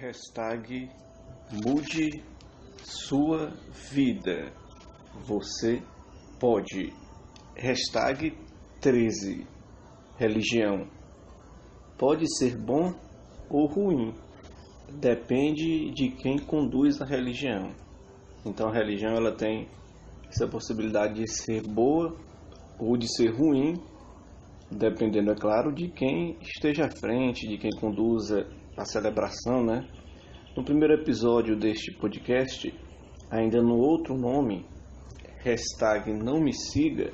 Hashtag mude sua vida. Você pode. Hashtag 13. Religião. Pode ser bom ou ruim. Depende de quem conduz a religião. Então a religião ela tem essa possibilidade de ser boa ou de ser ruim, dependendo, é claro, de quem esteja à frente, de quem conduza a celebração, né? No primeiro episódio deste podcast, ainda no outro nome, hashtag não me siga,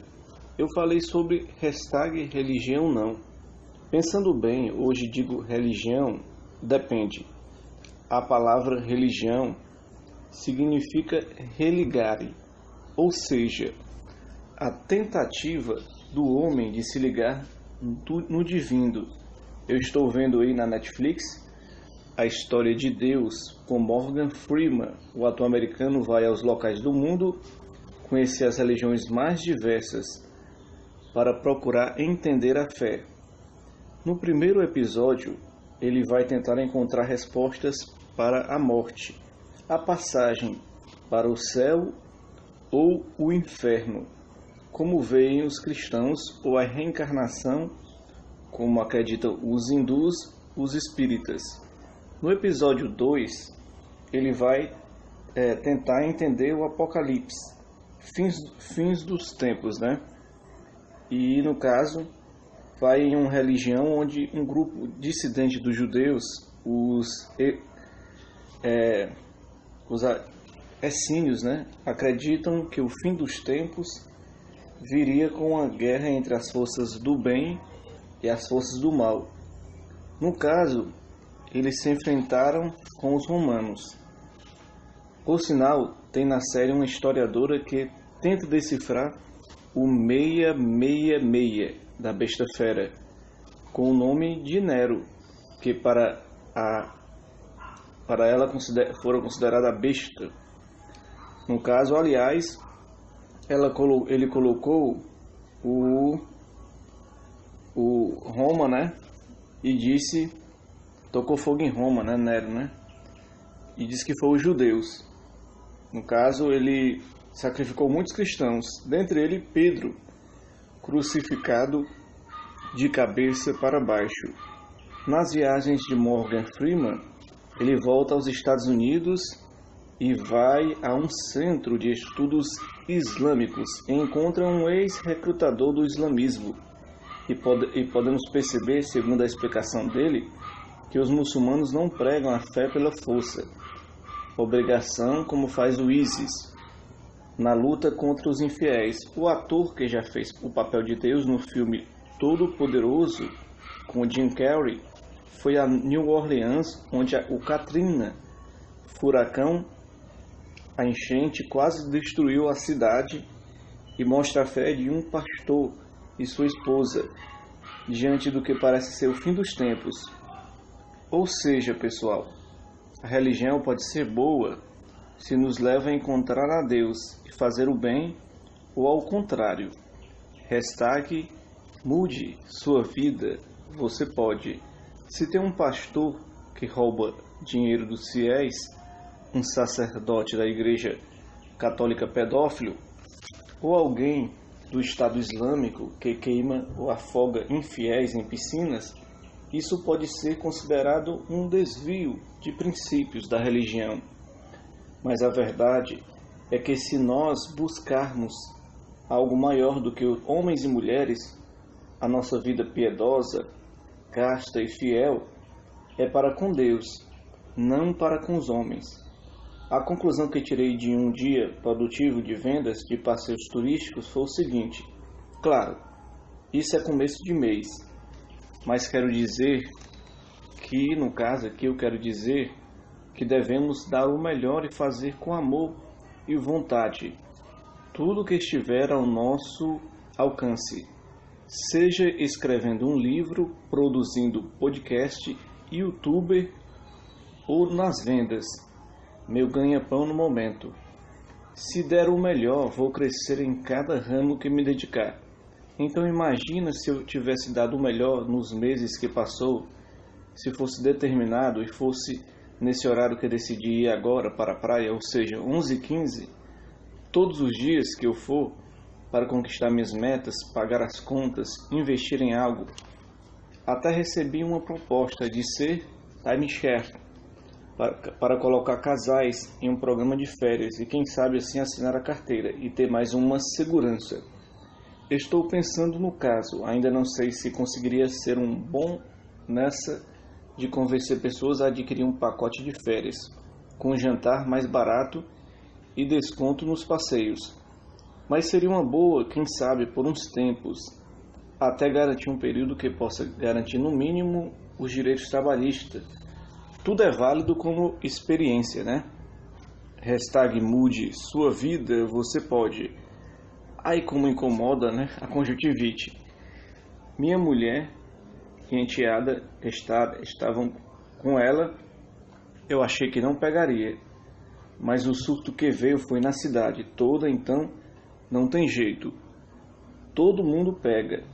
eu falei sobre hashtag religião não. Pensando bem, hoje digo religião, depende. A palavra religião significa religare, ou seja, a tentativa do homem de se ligar no divino. Eu estou vendo aí na Netflix a história de Deus com Morgan Freeman. O ator americano vai aos locais do mundo, conhecer as religiões mais diversas para procurar entender a fé. No primeiro episódio, ele vai tentar encontrar respostas para a morte, a passagem para o céu ou o inferno, como veem os cristãos, ou a reencarnação, como acreditam os hindus, os espíritas. No episódio 2, ele vai tentar entender o Apocalipse, fins dos tempos, né? E, no caso, vai em uma religião onde um grupo dissidente dos judeus, os essênios, né, acreditam que o fim dos tempos viria com uma guerra entre as forças do bem e as forças do mal. No caso, eles se enfrentaram com os romanos. Por sinal, tem na série uma historiadora que tenta decifrar o 666 da besta fera, com o nome de Nero, que para ela fora considerada a besta. No caso, aliás, ele colocou o Roma, né? E tocou fogo em Roma, né? Nero, né? E disse que foi os judeus. No caso, ele sacrificou muitos cristãos, dentre eles Pedro, crucificado de cabeça para baixo. Nas viagens de Morgan Freeman, ele volta aos Estados Unidos e vai a um centro de estudos islâmicos e encontra um ex-recrutador do islamismo. E podemos perceber, segundo a explicação dele, que os muçulmanos não pregam a fé pela força, obrigação como faz o ISIS, na luta contra os infiéis. O ator que já fez o papel de Deus no filme Todo-Poderoso, com Jim Carrey, foi a New Orleans, onde o Katrina, furacão, a enchente quase destruiu a cidade, e mostra a fé de um pastor e sua esposa diante do que parece ser o fim dos tempos. Ou seja, pessoal, a religião pode ser boa se nos leva a encontrar a Deus e fazer o bem, ou ao contrário. Hashtag mude sua vida, você pode. Se tem um pastor que rouba dinheiro dos fiéis, um sacerdote da igreja católica pedófilo, ou alguém do Estado Islâmico que queima ou afoga infiéis em piscinas, isso pode ser considerado um desvio de princípios da religião. Mas a verdade é que se nós buscarmos algo maior do que homens e mulheres, a nossa vida piedosa, casta e fiel é para com Deus, não para com os homens. A conclusão que tirei de um dia produtivo de vendas de passeios turísticos foi o seguinte: claro, isso é começo de mês, mas quero dizer que, no caso aqui, eu quero dizer que devemos dar o melhor e fazer com amor e vontade tudo que estiver ao nosso alcance, seja escrevendo um livro, produzindo podcast, youtuber ou nas vendas. Meu ganha-pão no momento. Se der o melhor, vou crescer em cada ramo que me dedicar. Então imagina se eu tivesse dado o melhor nos meses que passou, se fosse determinado e fosse nesse horário que eu decidi ir agora para a praia, ou seja, 11h15, todos os dias que eu for para conquistar minhas metas, pagar as contas, investir em algo, até recebi uma proposta de ser timeshare, para colocar casais em um programa de férias e quem sabe assim assinar a carteira e ter mais uma segurança. Estou pensando no caso, ainda não sei se conseguiria ser um bom nessa de convencer pessoas a adquirir um pacote de férias, com jantar mais barato e desconto nos passeios. Mas seria uma boa, quem sabe, por uns tempos, até garantir um período que possa garantir no mínimo os direitos trabalhistas. Tudo é válido como experiência, né? Hashtag mude sua vida, você pode. Ai, como incomoda, né? A conjuntivite. Minha mulher e enteada estavam com ela. Eu achei que não pegaria, mas o surto que veio foi na cidade toda, então não tem jeito. Todo mundo pega.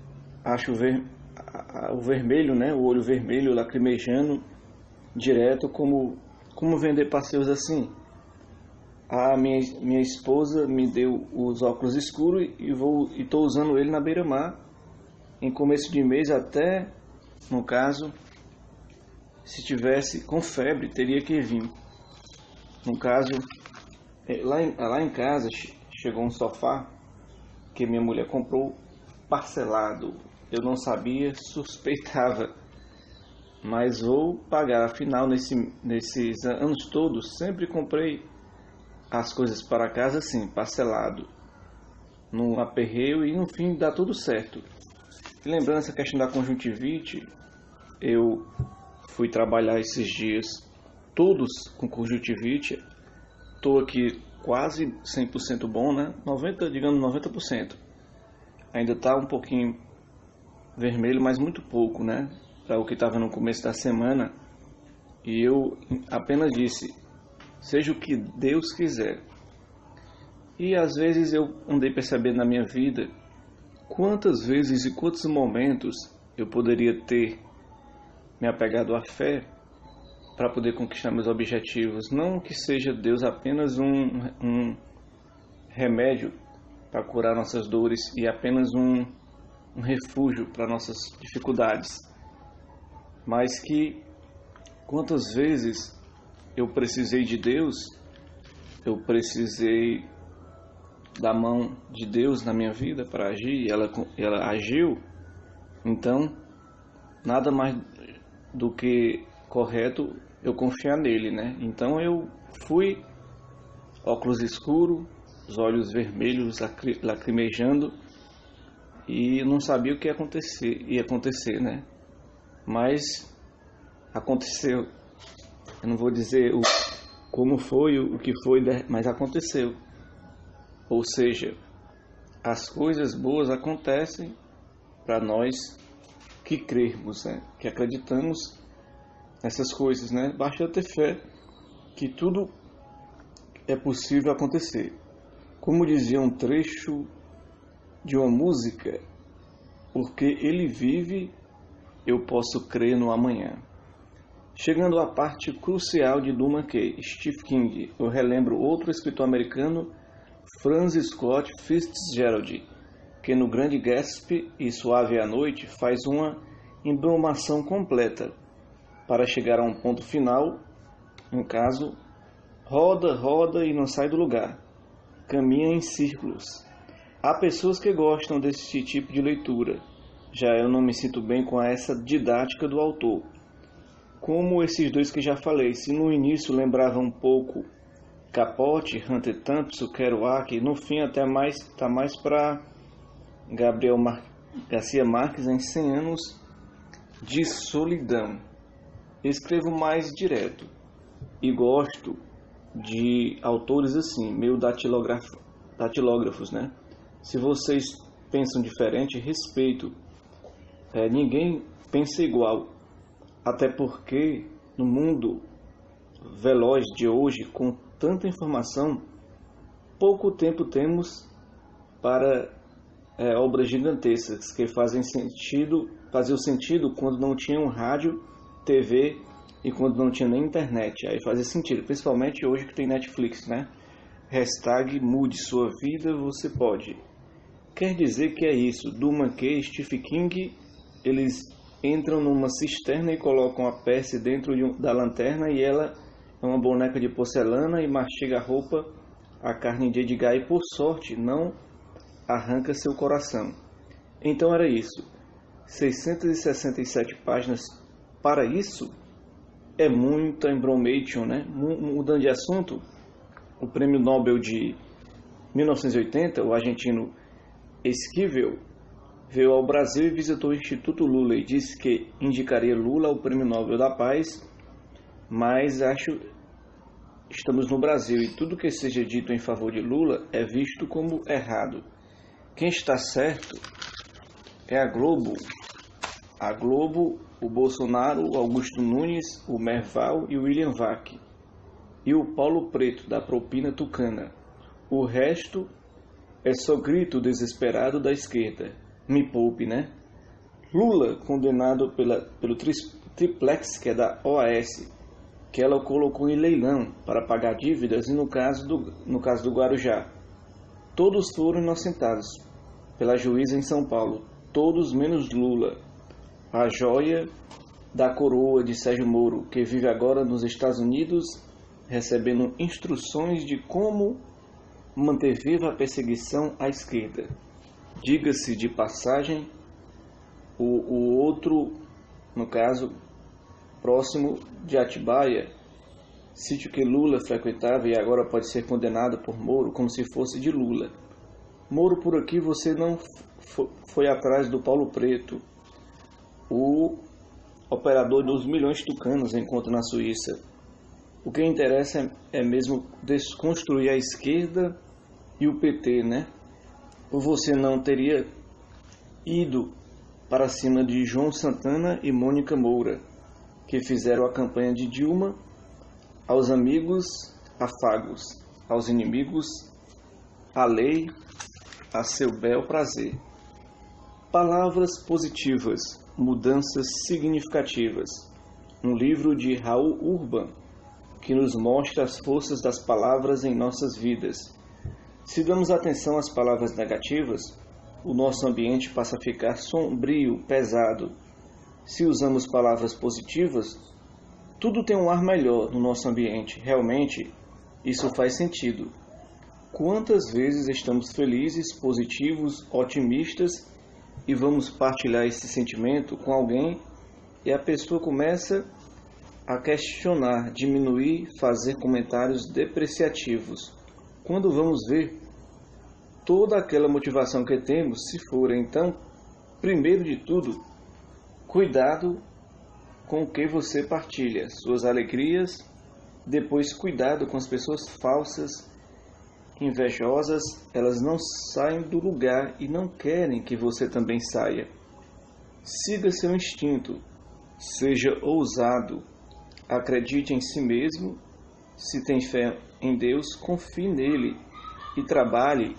Acho o vermelho, né? O olho vermelho lacrimejando direto, como vender passeios assim. A minha esposa me deu os óculos escuros e estou usando ele na beira-mar em começo de mês, até no caso se tivesse com febre teria que vir. No caso lá em casa chegou um sofá que minha mulher comprou parcelado. Eu não sabia, suspeitava, mas vou pagar. Afinal, nesses anos todos, sempre comprei as coisas para casa assim, parcelado, no aperreio, e no fim dá tudo certo. E lembrando essa questão da conjuntivite, eu fui trabalhar esses dias todos com conjuntivite. Estou aqui quase 100% bom, né? 90%. Ainda está um pouquinho vermelho, mas muito pouco, né? Para o que estava no começo da semana. E eu apenas disse, seja o que Deus quiser. E às vezes eu andei percebendo na minha vida quantas vezes e quantos momentos eu poderia ter me apegado à fé para poder conquistar meus objetivos. Não que seja Deus apenas um remédio para curar nossas dores e apenas um refúgio para nossas dificuldades, mas que quantas vezes eu precisei de Deus, eu precisei da mão de Deus na minha vida para agir, e ela agiu. Então nada mais do que correto eu confiar nele, né? Então eu fui, óculos escuros, os olhos vermelhos lacrimejando, e não sabia o que ia acontecer, né? Mas aconteceu. Eu não vou dizer como foi, o que foi, mas aconteceu. Ou seja, as coisas boas acontecem para nós que crermos, né? Que acreditamos nessas coisas, né? Basta ter fé que tudo é possível acontecer. Como dizia um trecho de uma música, porque ele vive, eu posso crer no amanhã. Chegando à parte crucial de Duma Key, Stephen King, eu relembro outro escritor americano, Francis Scott Fitzgerald, que no Grande Gatsby e Suave à Noite faz uma embromação completa para chegar a um ponto final, no caso, roda, roda e não sai do lugar, caminha em círculos. Há pessoas que gostam desse tipo de leitura, já eu não me sinto bem com essa didática do autor. Como esses dois que já falei, se no início lembrava um pouco Capote, Hunter Thompson, Kerouac, no fim até tá mais para Gabriel Garcia Marques em 100 anos de solidão. Escrevo mais direto e gosto de autores assim, meio datilógrafos, né? Se vocês pensam diferente, respeito. Ninguém pensa igual, até porque no mundo veloz de hoje, com tanta informação, pouco tempo temos para obras gigantescas que faziam sentido quando não tinham rádio, TV e quando não tinha nem internet. Aí fazia sentido, principalmente hoje que tem Netflix, né? Hashtag mude sua vida, você pode. Quer dizer que é isso, Dumas que Stephen King, eles entram numa cisterna e colocam a Percy dentro da lanterna e ela é uma boneca de porcelana e mastiga a roupa, a carne de Edgar e por sorte não arranca seu coração. Então era isso, 667 páginas para isso é muita embromation, né? Mudando de assunto, o prêmio Nobel de 1980, o argentino Esquivel, veio ao Brasil e visitou o Instituto Lula e disse que indicaria Lula ao Prêmio Nobel da Paz, mas estamos no Brasil e tudo que seja dito em favor de Lula é visto como errado. Quem está certo é a Globo. A Globo, o Bolsonaro, o Augusto Nunes, o Merval e o William Vac. E o Paulo Preto, da propina tucana. O resto é só grito desesperado da esquerda. Me poupe, né? Lula, condenado pelo triplex, que é da OAS, que ela colocou em leilão para pagar dívidas, e no caso do Guarujá. Todos foram inocentados pela juíza em São Paulo, todos menos Lula, a joia da coroa de Sérgio Moro, que vive agora nos Estados Unidos, recebendo instruções de como manter viva a perseguição à esquerda. Diga-se de passagem, o outro, no caso, próximo de Atibaia, sítio que Lula frequentava e agora pode ser condenado por Moro como se fosse de Lula. Moro, por aqui você não foi atrás do Paulo Preto, o operador dos milhões tucanos enquanto na Suíça. O que interessa é mesmo desconstruir a esquerda e o PT, né? Ou você não teria ido para cima de João Santana e Mônica Moura, que fizeram a campanha de Dilma, aos amigos afagos, aos inimigos a lei, a seu bel prazer. Palavras positivas, mudanças significativas. Um livro de Raul Urban, que nos mostra as forças das palavras em nossas vidas. Se damos atenção às palavras negativas, o nosso ambiente passa a ficar sombrio, pesado. Se usamos palavras positivas, tudo tem um ar melhor no nosso ambiente. Realmente, isso faz sentido. Quantas vezes estamos felizes, positivos, otimistas e vamos partilhar esse sentimento com alguém e a pessoa começa a questionar, diminuir, fazer comentários depreciativos. Quando vamos ver, toda aquela motivação que temos se for. Então, primeiro de tudo, cuidado com o que você partilha, suas alegrias. Depois, cuidado com as pessoas falsas, invejosas. Elas não saem do lugar e não querem que você também saia. Siga seu instinto, seja ousado, acredite em si mesmo. Se tem fé em Deus, confie nele e trabalhe,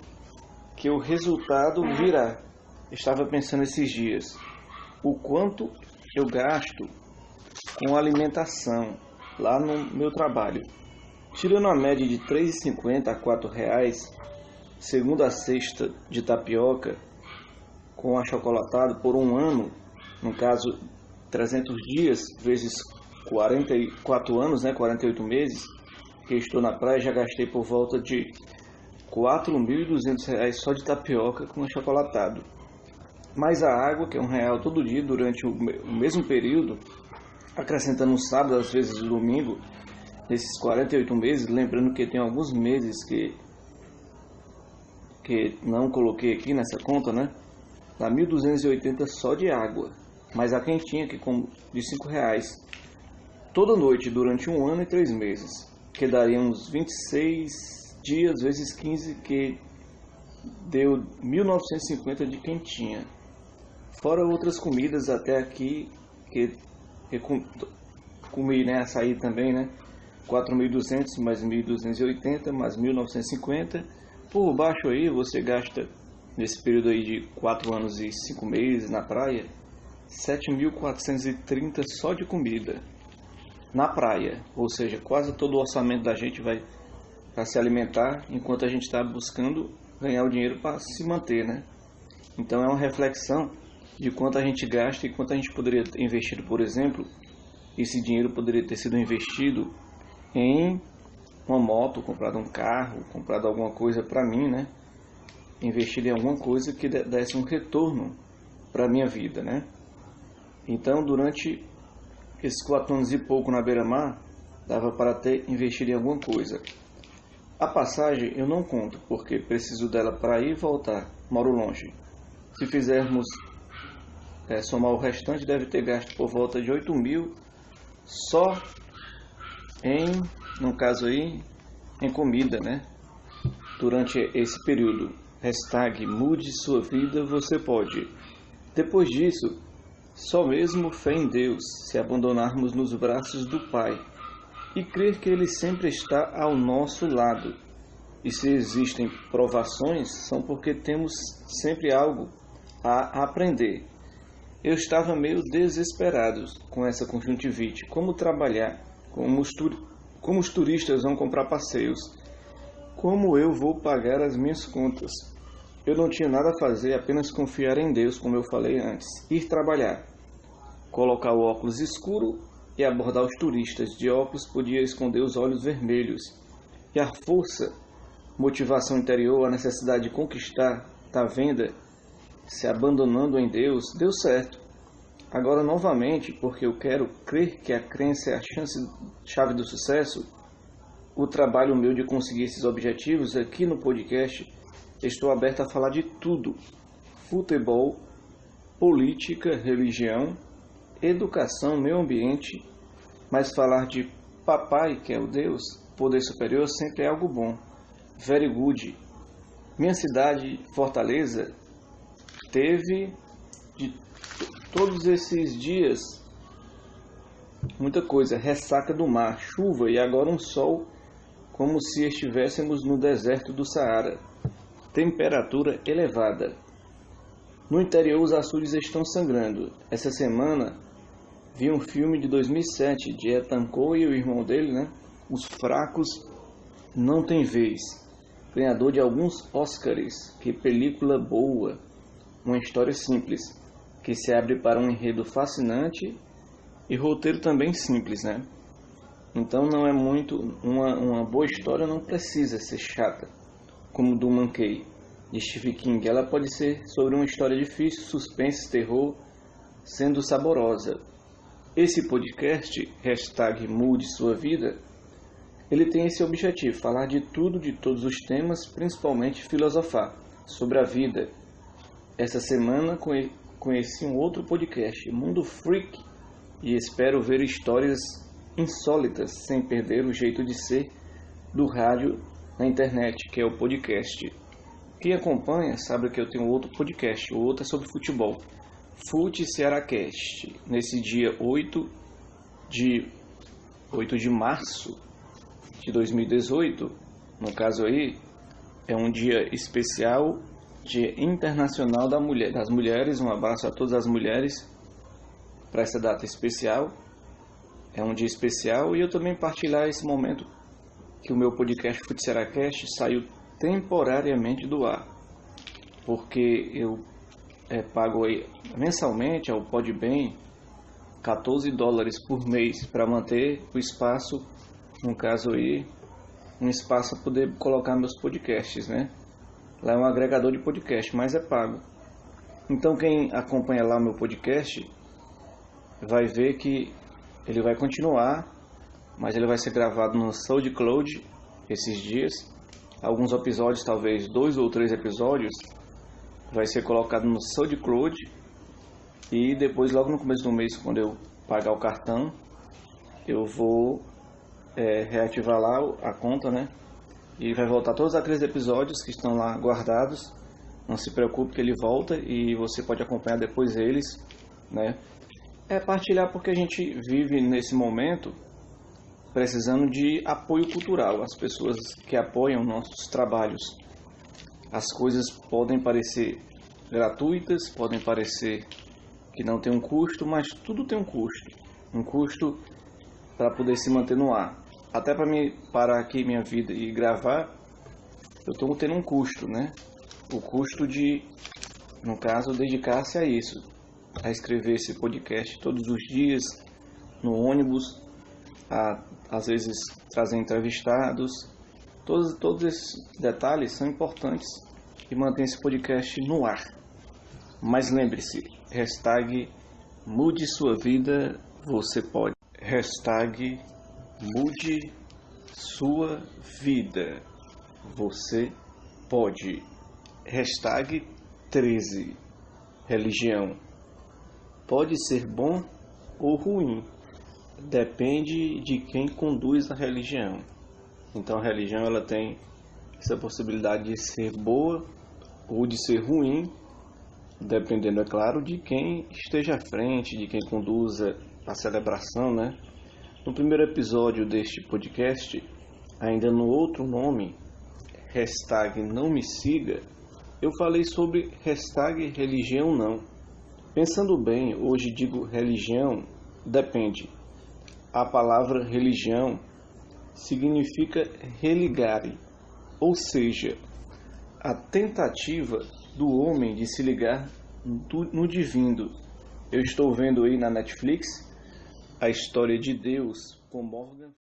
que o resultado virá. Estava pensando esses dias, o quanto eu gasto com alimentação lá no meu trabalho. Tirando a média de R$ 3,50 a R$ 4, segunda a sexta de tapioca com achocolatado por um ano, no caso 300 dias vezes 44 anos, né, 48 meses, que estou na praia, já gastei por volta de R$ 4.200 só de tapioca com achocolatado. Mais a água, que é R$ 1 todo dia durante o mesmo período, acrescentando um sábado, às vezes domingo, nesses 48 meses, lembrando que tem alguns meses que não coloquei aqui nessa conta, né? Dá 1.280 só de água, mas a quentinha que de R$ 5, toda noite durante 1 ano e 3 meses, que daria uns 26 dias vezes 15, que deu 1.950 de quentinha. Fora outras comidas até aqui que comi, né? Açaí também, né? 4.200 mais 1.280 mais 1.950. Por baixo aí você gasta, nesse período aí de 4 anos e 5 meses na praia, 7.430 só de comida. na praia, ou seja, quase todo o orçamento da gente vai para se alimentar, enquanto a gente está buscando ganhar o dinheiro para se manter, né? Então é uma reflexão de quanto a gente gasta e quanto a gente poderia ter investido, por exemplo, esse dinheiro poderia ter sido investido em uma moto, comprado um carro, comprado alguma coisa para mim, né? Investido em alguma coisa que desse um retorno para a minha vida, né? Então, durante esses 4 anos e pouco na beira-mar, dava para ter investido em alguma coisa. A passagem eu não conto, porque preciso dela para ir e voltar, moro longe. Se fizermos somar o restante, deve ter gasto por volta de 8 mil só no caso aí, em comida, né? Durante esse período. #mude sua vida, você pode. Depois disso, só mesmo fé em Deus, se abandonarmos nos braços do Pai e crer que Ele sempre está ao nosso lado. E se existem provações, são porque temos sempre algo a aprender. Eu estava meio desesperado com essa conjuntivite. Como trabalhar? Como os turistas vão comprar passeios? Como eu vou pagar as minhas contas? Eu não tinha nada a fazer, apenas confiar em Deus, como eu falei antes. Ir trabalhar. Colocar o óculos escuro e abordar os turistas. De óculos podia esconder os olhos vermelhos. E a força, motivação interior, a necessidade de conquistar, tá venda, se abandonando em Deus, deu certo. Agora, novamente, porque eu quero crer que a crença é a chave do sucesso, o trabalho meu de conseguir esses objetivos aqui no podcast, estou aberto a falar de tudo: futebol, política, religião, educação, meio ambiente, mas falar de papai, que é o Deus, poder superior, sempre é algo bom. Very good. Minha cidade, Fortaleza, teve de todos esses dias muita coisa, ressaca do mar, chuva e agora um sol como se estivéssemos no deserto do Saara. Temperatura elevada. No interior os açudes estão sangrando. Essa semana vi um filme de 2007 de Ethan Coen e o irmão dele, né? Os fracos não têm vez. Ganhador de alguns Oscars. Que película boa. Uma história simples, que se abre para um enredo fascinante e roteiro também simples, né? Então não é muito... Uma boa história não precisa ser chata, como do Monkey, de Stephen King. Ela pode ser sobre uma história difícil, suspense, terror, sendo saborosa. Esse podcast, #mude sua vida, ele tem esse objetivo, falar de tudo, de todos os temas, principalmente filosofar sobre a vida. Essa semana conheci um outro podcast, Mundo Freak, e espero ver histórias insólitas, sem perder o jeito de ser do rádio na internet, que é o podcast. Quem acompanha sabe que eu tenho outro podcast, o outro é sobre futebol, Fute Cearacast, nesse dia 8 de março de 2018, no caso aí, é um dia especial, Dia Internacional das Mulheres. Um abraço a todas as mulheres para essa data especial. É um dia especial e eu também partilhar esse momento que o meu podcast Futseracast saiu temporariamente do ar, porque eu pago aí mensalmente ao Podbem $14 por mês para manter o espaço, no caso aí, um espaço para poder colocar meus podcasts, né? Lá é um agregador de podcast, mas é pago. Então quem acompanha lá o meu podcast vai ver que ele vai continuar, mas ele vai ser gravado no SoundCloud esses dias. Alguns episódios, talvez 2 ou 3 episódios, vai ser colocado no SoundCloud. E depois, logo no começo do mês, quando eu pagar o cartão, eu vou reativar lá a conta, né? E vai voltar todos aqueles episódios que estão lá guardados. Não se preocupe que ele volta e você pode acompanhar depois eles, né? É partilhar porque a gente vive nesse momento precisando de apoio cultural. As pessoas que apoiam nossos trabalhos. As coisas podem parecer gratuitas, podem parecer que não tem um custo, mas tudo tem um custo. Um custo para poder se manter no ar. Até para mim parar aqui minha vida e gravar, eu estou tendo um custo, né? O custo de, no caso, dedicar-se a isso, a escrever esse podcast todos os dias, no ônibus, às vezes trazer entrevistados. Todos esses detalhes são importantes e mantém esse podcast no ar. Mas lembre-se, hashtag mude sua vida, você pode. Hashtag mude sua vida, você pode. Hashtag 13. Religião. Pode ser bom ou ruim. Depende de quem conduz a religião. Então a religião ela tem essa possibilidade de ser boa ou de ser ruim, dependendo, é claro, de quem esteja à frente, de quem conduza a celebração, né? No primeiro episódio deste podcast, ainda no outro nome, hashtag não me siga, eu falei sobre hashtag religião não. Pensando bem, hoje digo religião, depende. A palavra religião significa religare, ou seja, a tentativa do homem de se ligar no divino. Eu estou vendo aí na Netflix a história de Deus com Morgan